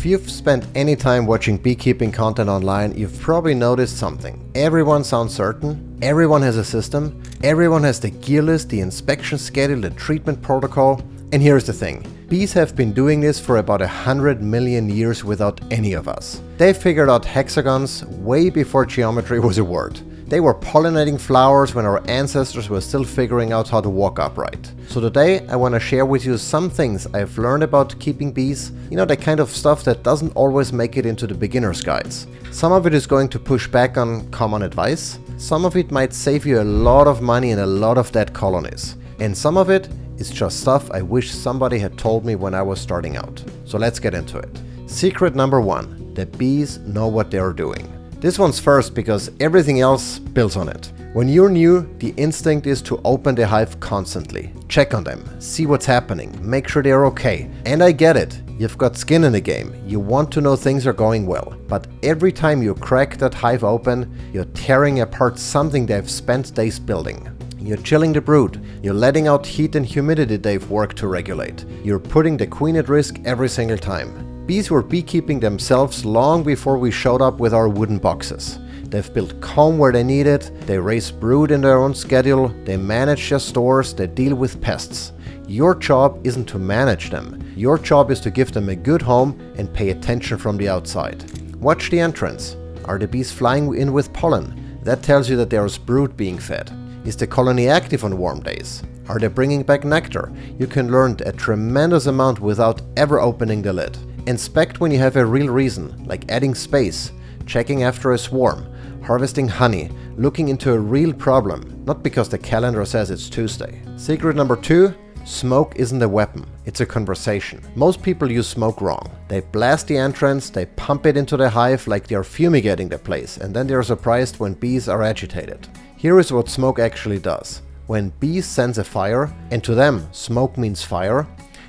you've spent any time watching beekeeping content online, you've probably noticed something. Everyone sounds certain, everyone has a system, everyone has the gear list, the inspection schedule, the treatment protocol. And here's the thing. Bees have been doing this for about 100 million years without any of us. They figured out hexagons way before geometry was a word. They were pollinating flowers when our ancestors were still figuring out how to walk upright. So today I want to share with you some things I've learned about keeping bees, the kind of stuff that doesn't always make it into the beginner's guides. Some of it is going to push back on common advice, some of it might save you a lot of money and a lot of dead colonies, and some of it is just stuff I wish somebody had told me when I was starting out. So let's get into it. Secret number 1, the bees know what they're doing. This one's first because everything else builds on it. When you're new, the instinct is to open the hive constantly. Check on them, see what's happening, make sure they're okay. And I get it, you've got skin in the game, you want to know things are going well. But every time you crack that hive open, you're tearing apart something they've spent days building. You're chilling the brood, you're letting out heat and humidity they've worked to regulate. You're putting the queen at risk every single time. Bees were beekeeping themselves long before we showed up with our wooden boxes. They've built comb where they need it, they raise brood in their own schedule, they manage their stores, they deal with pests. Your job isn't to manage them. Your job is to give them a good home and pay attention from the outside. Watch the entrance. Are the bees flying in with pollen? That tells you that there is brood being fed. Is the colony active on warm days? Are they bringing back nectar? You can learn a tremendous amount without ever opening the lid. Inspect when you have a real reason, like adding space, checking after a swarm, harvesting honey, looking into a real problem, not because the calendar says it's Tuesday. Secret number 2, smoke isn't a weapon, it's a conversation. Most people use smoke wrong. They blast the entrance, they pump it into the hive like they're fumigating the place, and then they're surprised when bees are agitated. Here is what smoke actually does. When bees sense a fire, and to them smoke means fire,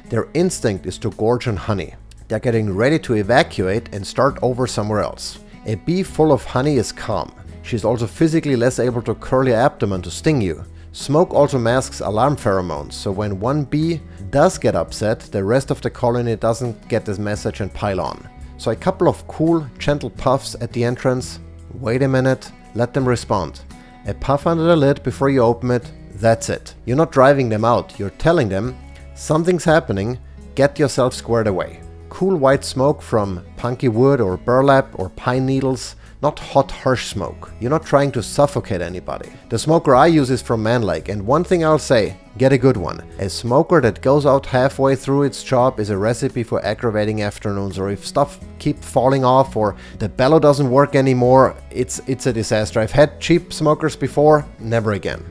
their instinct is to gorge on honey. They're getting ready to evacuate and start over somewhere else. A bee full of honey is calm. She's also physically less able to curl your abdomen to sting you. Smoke also masks alarm pheromones, so when one bee does get upset, the rest of the colony doesn't get this message and pile on. So a couple of cool, gentle puffs at the entrance. Wait a minute, let them respond. A puff under the lid before you open it, that's it. You're not driving them out, you're telling them, something's happening, get yourself squared away. Cool white smoke from punky wood or burlap or pine needles, not hot harsh smoke. You're not trying to suffocate anybody. The smoker I use is from Manlake, and one thing I'll say, get a good one. A smoker that goes out halfway through its job is a recipe for aggravating afternoons, or if stuff keeps falling off or the bellow doesn't work anymore, it's a disaster. I've had cheap smokers before, never again.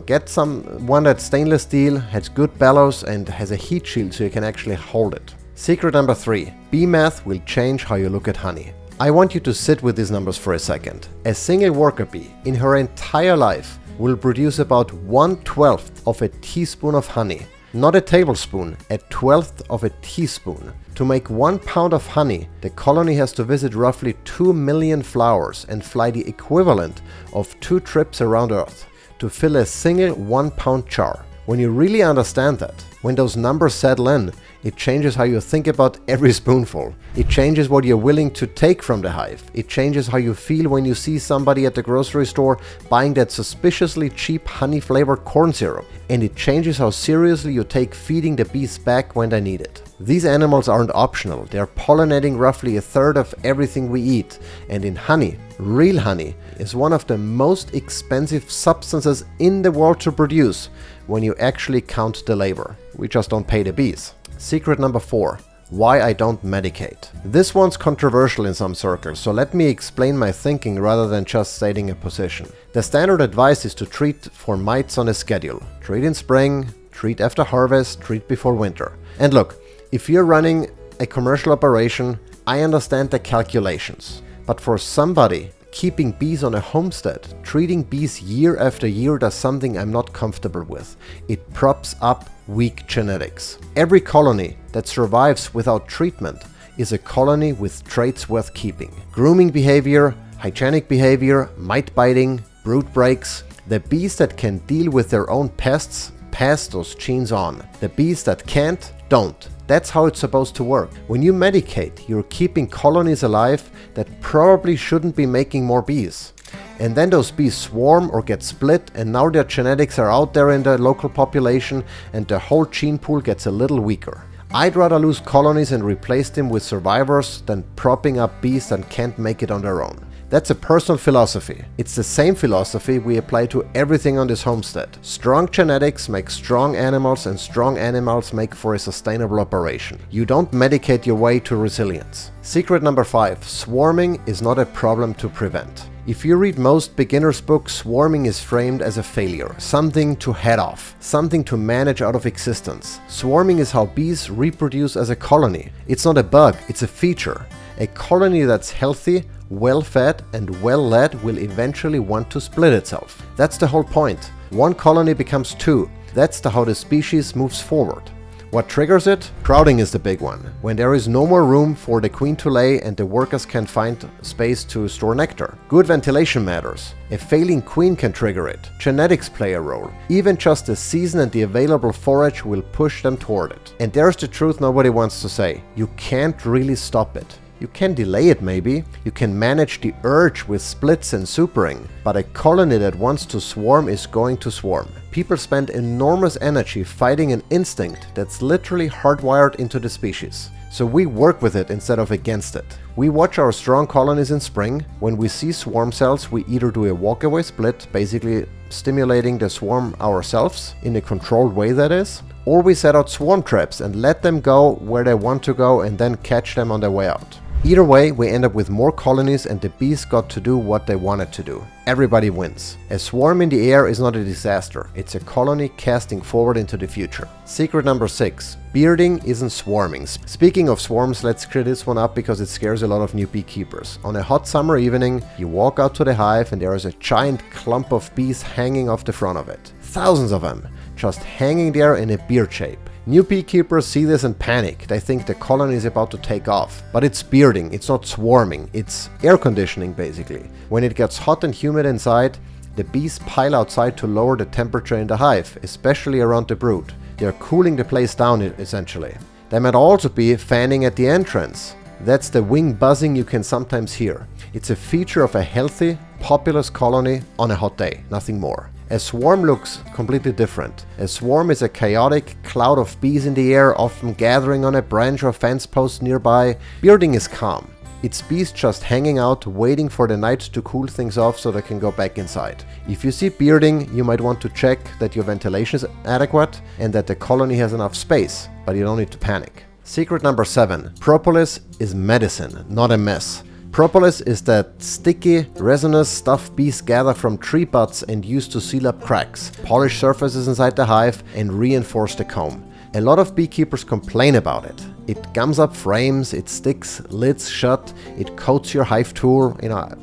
Get one that's stainless steel, has good bellows and has a heat shield so you can actually hold it. Secret number 3, bee math will change how you look at honey. I want you to sit with these numbers for a second. A single worker bee in her entire life will produce about 1/12 of a teaspoon of honey. Not a tablespoon, a 1/12 of a teaspoon. To make 1 pound of honey, the colony has to visit roughly 2 million flowers and fly the equivalent of 2 trips around Earth to fill a single 1 pound jar. When you really understand that, when those numbers settle in, it changes how you think about every spoonful. It changes what you're willing to take from the hive. It changes how you feel when you see somebody at the grocery store buying that suspiciously cheap honey-flavored corn syrup. And it changes how seriously you take feeding the bees back when they need it. These animals aren't optional. They're pollinating roughly 1/3 of everything we eat. And in honey, real honey, is one of the most expensive substances in the world to produce when you actually count the labor. We just don't pay the bees. Secret number 4, why I don't medicate. This one's controversial in some circles, so let me explain my thinking rather than just stating a position. The standard advice is to treat for mites on a schedule. Treat in spring, treat after harvest, treat before winter. And look, if you're running a commercial operation, I understand the calculations. But for somebody keeping bees on a homestead, treating bees year after year does something I'm not comfortable with. It props up weak genetics. Every colony that survives without treatment is a colony with traits worth keeping. Grooming behavior, hygienic behavior, mite biting, brood breaks. The bees that can deal with their own pests pass those genes on. The bees that can't, don't. That's how it's supposed to work. When you medicate, you're keeping colonies alive that probably shouldn't be making more bees. And then those bees swarm or get split, and now their genetics are out there in the local population and the whole gene pool gets a little weaker. I'd rather lose colonies and replace them with survivors than propping up bees that can't make it on their own. That's a personal philosophy. It's the same philosophy we apply to everything on this homestead. Strong genetics make strong animals, and strong animals make for a sustainable operation. You don't medicate your way to resilience. Secret number 5. Swarming is not a problem to prevent. If you read most beginners' books, swarming is framed as a failure, something to head off, something to manage out of existence. Swarming is how bees reproduce as a colony. It's not a bug, it's a feature. A colony that's healthy, well-fed and well-led will eventually want to split itself. That's the whole point. One colony becomes 2. That's how the species moves forward. What triggers it? Crowding is the big one. When there is no more room for the queen to lay and the workers can find space to store nectar. Good ventilation matters. A failing queen can trigger it. Genetics play a role. Even just the season and the available forage will push them toward it. And there's the truth nobody wants to say. You can't really stop it. You can delay it maybe, you can manage the urge with splits and supering, but a colony that wants to swarm is going to swarm. People spend enormous energy fighting an instinct that's literally hardwired into the species. So we work with it instead of against it. We watch our strong colonies in spring. When we see swarm cells, we either do a walkaway split, basically stimulating the swarm ourselves in a controlled way that is, or we set out swarm traps and let them go where they want to go and then catch them on their way out. Either way, we end up with more colonies and the bees got to do what they wanted to do. Everybody wins. A swarm in the air is not a disaster, it's a colony casting forward into the future. Secret number 6. Bearding isn't swarming. Speaking of swarms, let's clear this one up because it scares a lot of new beekeepers. On a hot summer evening, you walk out to the hive and there is a giant clump of bees hanging off the front of it. Thousands of them, just hanging there in a beard shape. New beekeepers see this and panic. They think the colony is about to take off. But it's bearding, it's not swarming, it's air conditioning basically. When it gets hot and humid inside, the bees pile outside to lower the temperature in the hive, especially around the brood. They're cooling the place down essentially. They might also be fanning at the entrance. That's the wing buzzing you can sometimes hear. It's a feature of a healthy, populous colony on a hot day, nothing more. A swarm looks completely different. A swarm is a chaotic cloud of bees in the air, often gathering on a branch or fence post nearby. Bearding is calm. It's bees just hanging out, waiting for the night to cool things off so they can go back inside. If you see bearding, you might want to check that your ventilation is adequate and that the colony has enough space, but you don't need to panic. Secret number 7. Propolis is medicine, not a mess. Propolis is that sticky, resinous stuff bees gather from tree butts and use to seal up cracks, polish surfaces inside the hive, and reinforce the comb. A lot of beekeepers complain about it. It gums up frames, it sticks lids shut, it coats your hive tool.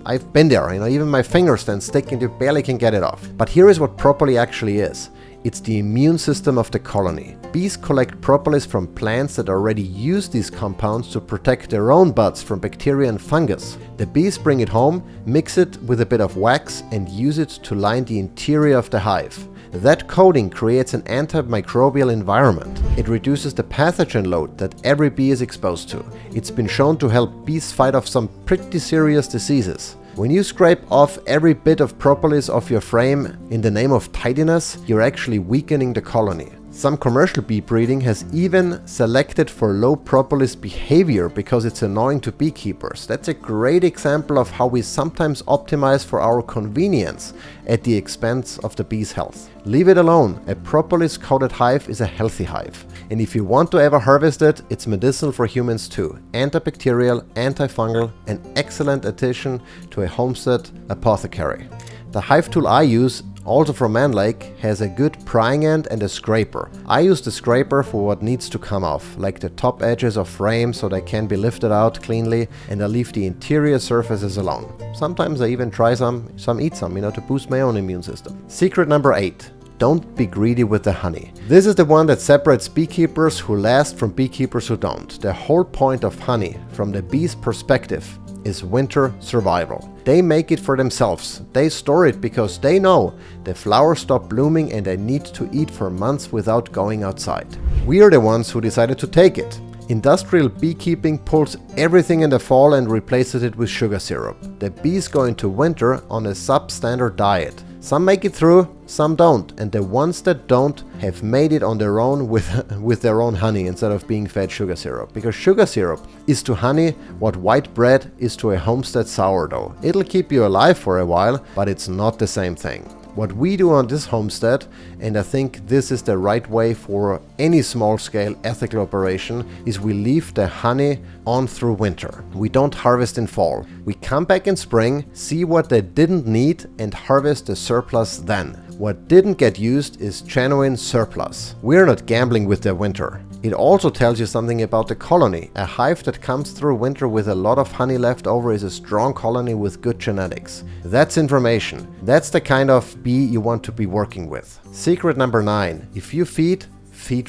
I've been there, even my fingers then stick and you barely can get it off. But here is what propolis actually is. It's the immune system of the colony. Bees collect propolis from plants that already use these compounds to protect their own buds from bacteria and fungus. The bees bring it home, mix it with a bit of wax and use it to line the interior of the hive. That coating creates an antimicrobial environment. It reduces the pathogen load that every bee is exposed to. It's been shown to help bees fight off some pretty serious diseases. When you scrape off every bit of propolis off your frame in the name of tidiness, you're actually weakening the colony. Some commercial bee breeding has even selected for low propolis behavior because it's annoying to beekeepers. That's a great example of how we sometimes optimize for our convenience at the expense of the bee's health. Leave it alone. A propolis coated hive is a healthy hive. And if you want to ever harvest it, it's medicinal for humans too. Antibacterial, antifungal, an excellent addition to a homestead apothecary. The hive tool I use, also from Man Lake, has a good prying end and a scraper. I use the scraper for what needs to come off, like the top edges of frames so they can be lifted out cleanly, and I leave the interior surfaces alone. Sometimes I even try eat some, to boost my own immune system. Secret number 8. Don't be greedy with the honey. This is the one that separates beekeepers who last from beekeepers who don't. The whole point of honey, from the bee's perspective, is winter survival. They make it for themselves. They store it because they know the flowers stop blooming and they need to eat for months without going outside. we're the ones who decided to take it. Industrial beekeeping pulls everything in the fall and replaces it with sugar syrup. The bees go into winter on a substandard diet. Some make it through, some don't, and the ones that don't have made it on their own with their own honey instead of being fed sugar syrup. Because sugar syrup is to honey what white bread is to a Homestead sourdough. It'll keep you alive for a while, but it's not the same thing. What we do on this homestead, and I think this is the right way for any small-scale ethical operation, is we leave the honey on through winter. We don't harvest in fall. We come back in spring, see what they didn't need, and harvest the surplus then. What didn't get used is genuine surplus. We're not gambling with the winter. It also tells you something about the colony. A hive that comes through winter with a lot of honey left over is a strong colony with good genetics. That's information. That's the kind of bee you want to be working with. Secret number 9. If you feed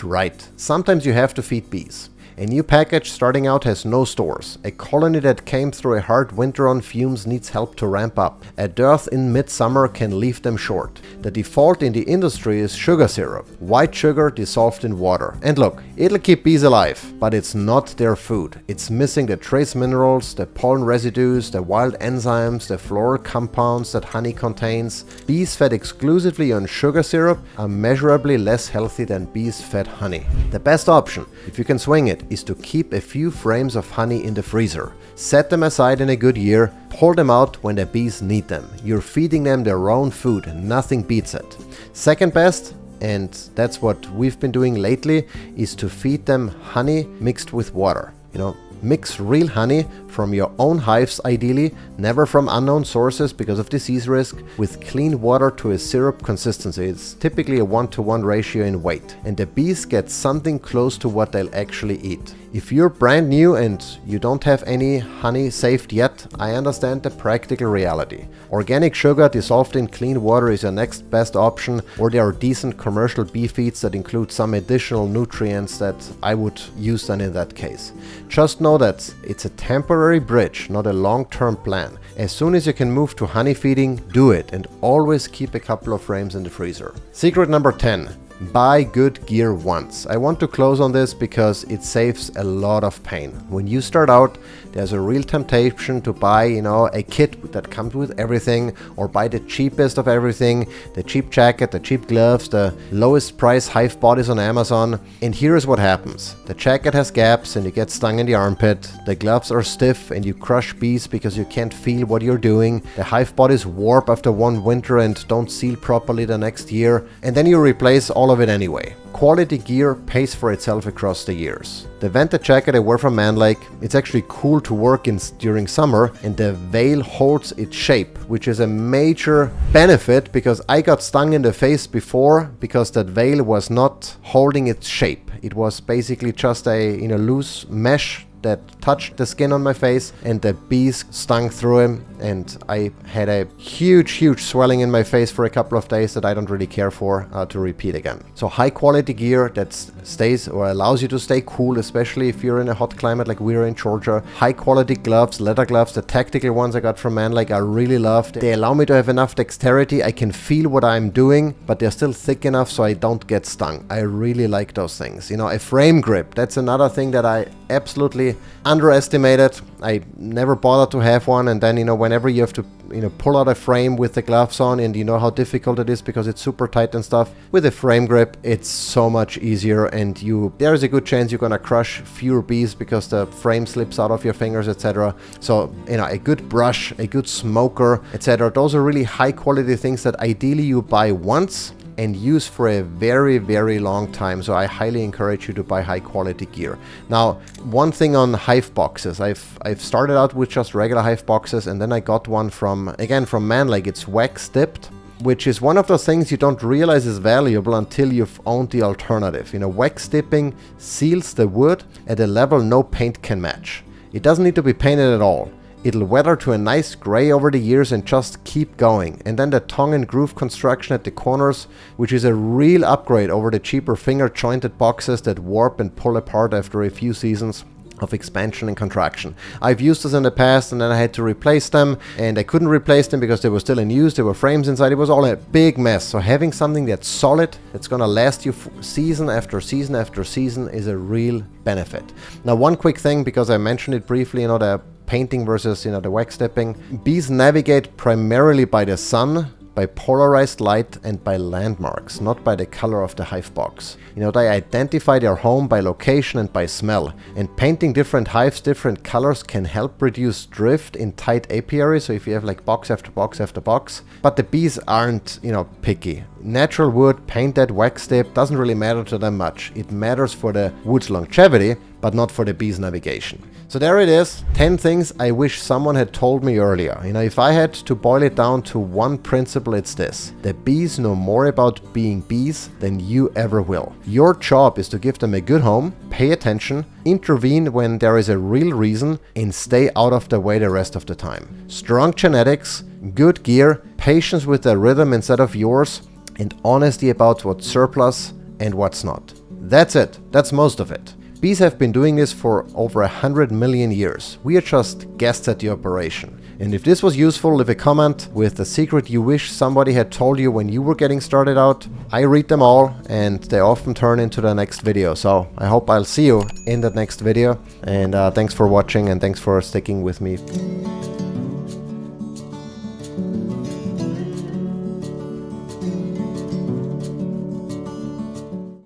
right. Sometimes you have to feed bees. A new package starting out has no stores. A colony that came through a hard winter on fumes needs help to ramp up. A dearth in midsummer can leave them short. The default in the industry is sugar syrup, white sugar dissolved in water. And look, it'll keep bees alive, but it's not their food. It's missing the trace minerals, the pollen residues, the wild enzymes, the floral compounds that honey contains. Bees fed exclusively on sugar syrup are measurably less healthy than bees fed honey. The best option, if you can swing it, is to keep a few frames of honey in the freezer. Set them aside in a good year, pull them out when the bees need them. You're feeding them their own food, nothing beats it. Second best, and that's what we've been doing lately, is to feed them honey mixed with water. Mix real honey from your own hives ideally, never from unknown sources because of disease risk, with clean water to a syrup consistency. It's typically a 1-to-1 ratio in weight, and the bees get something close to what they'll actually eat. If you're brand new and you don't have any honey saved yet, I understand the practical reality. Organic sugar dissolved in clean water is your next best option, or there are decent commercial bee feeds that include some additional nutrients that I would use then in that case. Just know that it's a temporary bridge, not a long-term plan. As soon as you can move to honey feeding, do it, and always keep a couple of frames in the freezer. Secret number 10. Buy good gear once. I want to close on this because it saves a lot of pain. When you start out, there's a real temptation to buy, a kit that comes with everything, or buy the cheapest of everything, the cheap jacket, the cheap gloves, the lowest price hive bodies on Amazon. And here is what happens. The jacket has gaps and you get stung in the armpit. The gloves are stiff and you crush bees because you can't feel what you're doing. The hive bodies warp after one winter and don't seal properly the next year. And then you replace all of it anyway. Quality gear pays for itself across the years. The vented jacket I wear from Man Lake, it's actually cool to work in during summer, and the veil holds its shape, which is a major benefit because I got stung in the face before because that veil was not holding its shape. It was basically just a loose mesh that touched the skin on my face, and the bees stung through him, and I had a huge swelling in my face for a couple of days that I don't really care for to repeat again. So high quality gear that stays or allows you to stay cool, especially if you're in a hot climate like we're in Georgia. High quality gloves, leather gloves, the tactical ones I got from Man Lake I really loved. They allow me to have enough dexterity, I can feel what I'm doing, but they're still thick enough so I don't get stung. I really like those things. A frame grip, that's another thing that I absolutely underestimated. I never bothered to have one, and then whenever you have to pull out a frame with the gloves on, and you know how difficult it is because it's super tight and stuff, with a frame grip it's so much easier, and there is a good chance you're gonna crush fewer bees because the frame slips out of your fingers, etc. So a good brush, a good smoker, etc. Those are really high quality things that ideally you buy once and use for a very long time. So I highly encourage you to buy high quality gear. Now, one thing on hive boxes, I've started out with just regular hive boxes, and then I got one from Man Lake. It's wax dipped, which is one of those things you don't realize is valuable until you've owned the alternative. Wax dipping seals the wood at a level no paint can match. It doesn't need to be painted at all. It'll weather to a nice gray over the years and just keep going. And then the tongue and groove construction at the corners, which is a real upgrade over the cheaper finger jointed boxes that warp and pull apart after a few seasons. of expansion and contraction. I've used this in the past and then I had to replace them, and I couldn't replace them because they were still in use. There were frames inside. It was all a big mess. So having something that's solid, that's gonna last you season after season after season is a real benefit. Now, one quick thing, because I mentioned it briefly, the painting versus the wax dipping. Bees navigate primarily by the sun, by polarized light, and by landmarks, not by the color of the hive box. They identify their home by location and by smell. And painting different hives, different colors can help reduce drift in tight apiaries. So if you have like box after box after box, but the bees aren't, picky. Natural wood, paint that, wax dip, doesn't really matter to them much. It matters for the wood's longevity, but not for the bees' navigation. So there it is, 10 things I wish someone had told me earlier. If I had to boil it down to one principle, it's this: the bees know more about being bees than you ever will. Your job is to give them a good home, pay attention, intervene when there is a real reason, and stay out of the way the rest of the time. Strong genetics, good gear, patience with their rhythm instead of yours, and honesty about what's surplus and what's not. That's it. That's most of it. Bees have been doing this for over 100 million years. We are just guests at the operation. And if this was useful, leave a comment with the secret you wish somebody had told you when you were getting started out. I read them all, and they often turn into the next video. So I hope I'll see you in the next video. And thanks for watching, and thanks for sticking with me.